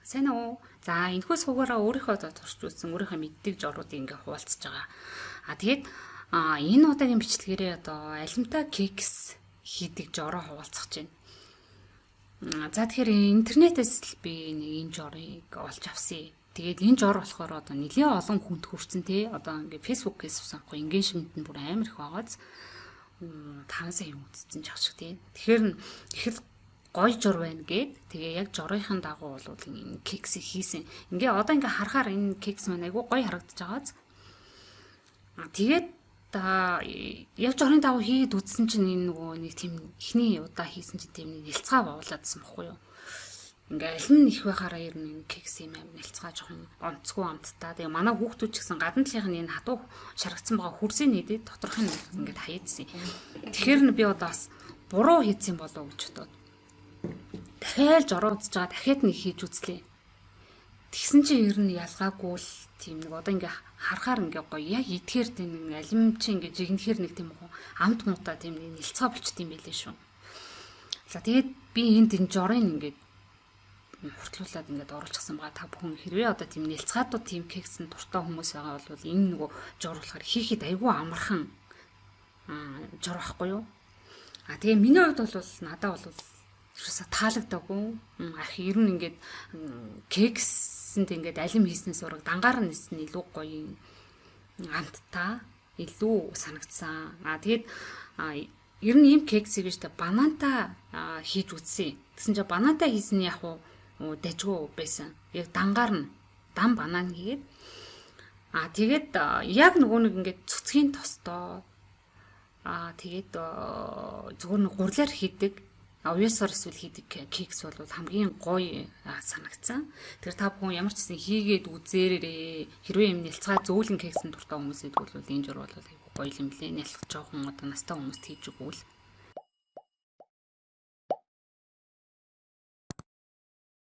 Сайн уу? За энэхүү суугаараа өөрийнхөө туршиж үзсэн өөрийнхөө мэддэг жоруудыг ингээ хуваалцаж байгаа. Тэгээд энэ удаагийн бичлэгээрээ одоо алимтай кекс хийдэг жороо хуваалцах гэж байна. За тэгэхээр интернетээс л би нэг энэ жорыг олж авсан. Тэгээд энэ жор болохоор одоо нэлээд олон хүнд хүрсэн тий. Одоо ингээ фэйсбүүкээс авсанхгүй ингийн шимтэнд бүр амар их байгааз 5 сая үзсэн ч ах шиг тий. Тэгэхээр их л гой жор байна гэд. Тэгээ яг жорынхын дагуу бол энэ кексийг хийсэн. Ингээ одоо ингээ харахаар энэ кекс маань айгүй гой харагдаж байгааз. Тэгээд яг жорын дагуу хийгээд үзсэн чинь энэ нөгөө нэг тийм ихний удаа хийсэн чинь тийм нэг нэлцгаа бовлаадсан бохгүй юу. Ингээ аль нь их байхаараа ер нь энэ кекс юм аим нэлцгаа жоохон онцгүй амттай. Тэгээ манай хүүхдүүд ч гэсэн гадна талынх нь энэ хатуу шаргацсан байгаа хүрсийн нэдэд доторх нь ингээд хаяадсан. Тэгэхээр би одоо бас буруу хийсэн болов уу гэж бодоод дахиад жороо үзэж байгаа дахиад нэг хийж үзлээ. Тэгсэн чинь ер нь ялгаагүй л тийм нэг одоо ингээ харахаар ингээ гоё яг идэхээр тийм нэг алим чи ингээ жигнэхээр нэг тийм уу амт муута тийм нэг нэлцгаа болчт юм байлээ шүү. За тэгээд би энд энэ жорын ингээ хуртлуулад ингээд оруулчихсан байгаа. Та бүхэн хэрвээ одоо тийм нэлцгаадууд тийм кексэн дуртай хүмүүс байгаа бол энэ нөгөө жор болохоор хийхэд айгүй амархан жор байхгүй юу? Тэгээ миний хувьд бол надад бол ерөөсө таалагдаагүй. Ах ер нь ингээд кексэнд ингээд алим хийснээс ураг дангаар нь нэсэн илүү гоё амттай илүү санагдсан. Тэгээд ер нь ийм кексийг штэ бананта хийж үзсэн. Тэгсэн чинь бананта хийсэн яг дажгүй байсан. Яг дангаар нь дан банан хийгээд тэгээд яг нөгөө нэг ингээд цэцгийн тостоо тэгээд зөвхөн гурлаар хийдэг уяасаар эсвэл хийдэг кекс бол хамгийн гоё санагдсан. Тэр та бүхэн ямар ч гэсэн хийгээд үзээрэй. Хэрвээ юм нэлцгаа зөөлөн кексэн дуртай хүмүүсэд бол энэ жур бол гоё юм лээ. Нялх жоохон одоо настай хүмүүст хийж өгвөл